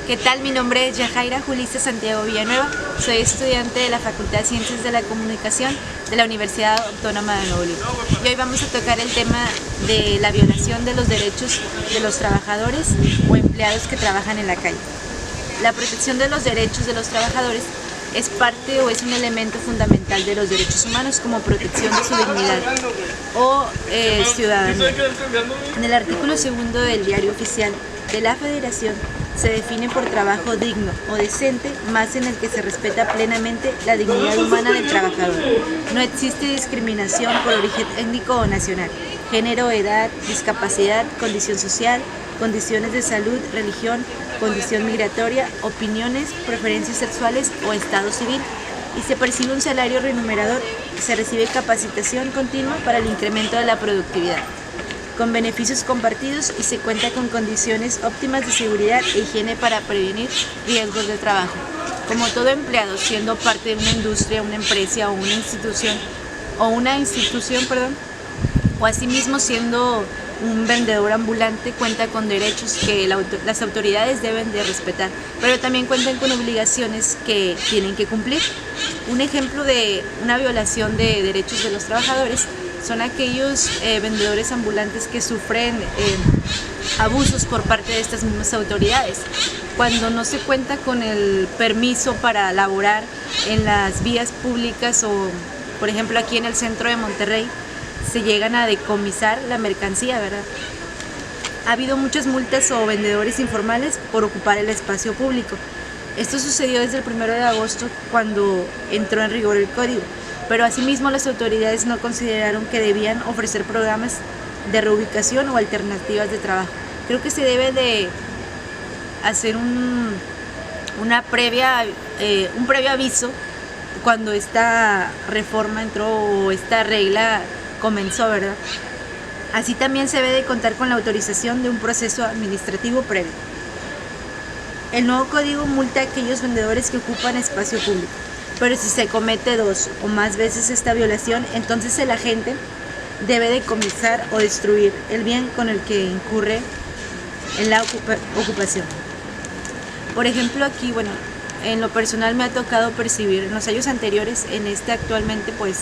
¿Qué tal? Mi nombre es Yajaira Julissa Santiago Villanueva, soy estudiante de la Facultad de Ciencias de la Comunicación de la Universidad Autónoma de Nuevo León. Y hoy vamos a tocar el tema de la violación de los derechos de los trabajadores o empleados que trabajan en la calle. La protección de los derechos de los trabajadores es parte o es un elemento fundamental de los derechos humanos como protección de su dignidad o ciudadanía. En el artículo 2 del Diario Oficial de la Federación se define por trabajo digno o decente, más en el que se respeta plenamente la dignidad humana del trabajador. No existe discriminación por origen étnico o nacional, género, edad, discapacidad, condición social, condiciones de salud, religión, condición migratoria, opiniones, preferencias sexuales o estado civil, y se percibe un salario remunerador. Se recibe capacitación continua para el incremento de la productividad, con beneficios compartidos, y se cuenta con condiciones óptimas de seguridad e higiene para prevenir riesgos de trabajo. Como todo empleado, siendo parte de una industria, una empresa o una institución, o asimismo siendo un vendedor ambulante, cuenta con derechos que las autoridades deben de respetar, pero también cuentan con obligaciones que tienen que cumplir. Un ejemplo de una violación de derechos de los trabajadores son aquellos vendedores ambulantes que sufren abusos por parte de estas mismas autoridades. Cuando no se cuenta con el permiso para laborar en las vías públicas o, por ejemplo, aquí en el centro de Monterrey, se llegan a decomisar la mercancía, ¿verdad? Ha habido muchas multas o vendedores informales por ocupar el espacio público. Esto sucedió desde el 1 de agosto, cuando entró en rigor el código, pero asimismo las autoridades no consideraron que debían ofrecer programas de reubicación o alternativas de trabajo. Creo que se debe de hacer un previo aviso cuando esta reforma entró o esta regla comenzó, ¿verdad? Así también se debe de contar con la autorización de un proceso administrativo previo. El nuevo código multa a aquellos vendedores que ocupan espacio público, pero si se comete 2 o más veces esta violación, entonces el agente debe decomisar o destruir el bien con el que incurre en la ocupación. Por ejemplo, aquí, bueno, en lo personal me ha tocado percibir en los años anteriores, en este actualmente pues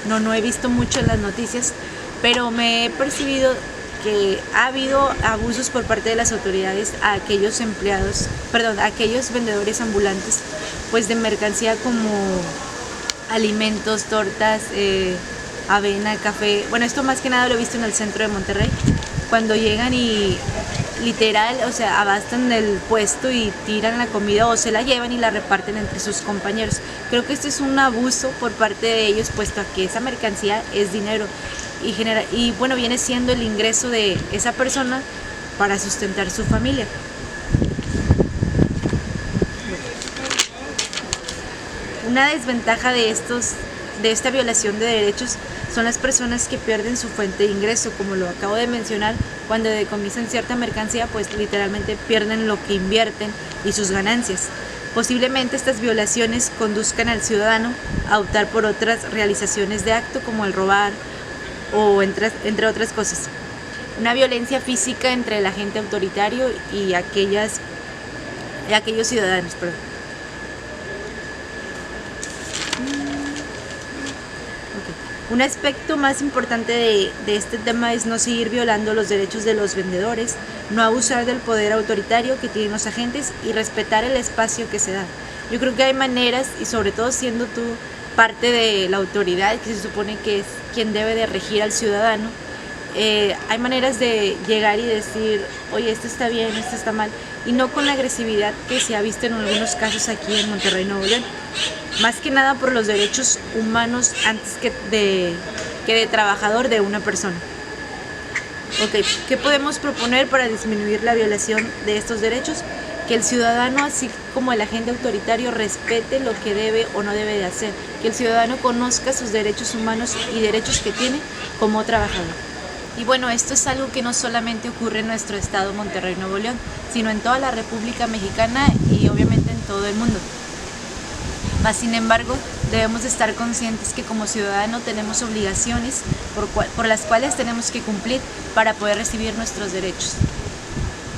no he visto mucho en las noticias, pero me he percibido que ha habido abusos por parte de las autoridades a aquellos aquellos vendedores ambulantes pues de mercancía como alimentos, tortas, avena, café. Bueno, esto más que nada lo he visto en el centro de Monterrey, cuando llegan y literal, o sea, abastan el puesto y tiran la comida o se la llevan y la reparten entre sus compañeros. Creo que esto es un abuso por parte de ellos, puesto a que esa mercancía es dinero y bueno, viene siendo el ingreso de esa persona para sustentar su familia. Una desventaja de esta violación de derechos son las personas que pierden su fuente de ingreso, como lo acabo de mencionar. Cuando decomisan cierta mercancía, pues literalmente pierden lo que invierten y sus ganancias. Posiblemente estas violaciones conduzcan al ciudadano a optar por otras realizaciones de acto, como el robar o entre otras cosas. Una violencia física entre el agente autoritario y aquellos ciudadanos, perdón. Un aspecto más importante de este tema es no seguir violando los derechos de los vendedores, no abusar del poder autoritario que tienen los agentes y respetar el espacio que se da. Yo creo que hay maneras, y sobre todo siendo tú parte de la autoridad, que se supone que es quien debe de regir al ciudadano, hay maneras de llegar y decir, oye, esto está bien, esto está mal, y no con la agresividad que se ha visto en algunos casos aquí en Monterrey, Nuevo León. Más que nada por los derechos humanos antes que de trabajador de una persona. Ok, ¿qué podemos proponer para disminuir la violación de estos derechos? Que el ciudadano, así como el agente autoritario, respete lo que debe o no debe de hacer. Que el ciudadano conozca sus derechos humanos y derechos que tiene como trabajador. Y bueno, esto es algo que no solamente ocurre en nuestro estado, Monterrey, Nuevo León, sino en toda la República Mexicana y obviamente en todo el mundo. Mas, sin embargo, debemos estar conscientes que como ciudadano tenemos obligaciones por las cuales tenemos que cumplir para poder recibir nuestros derechos.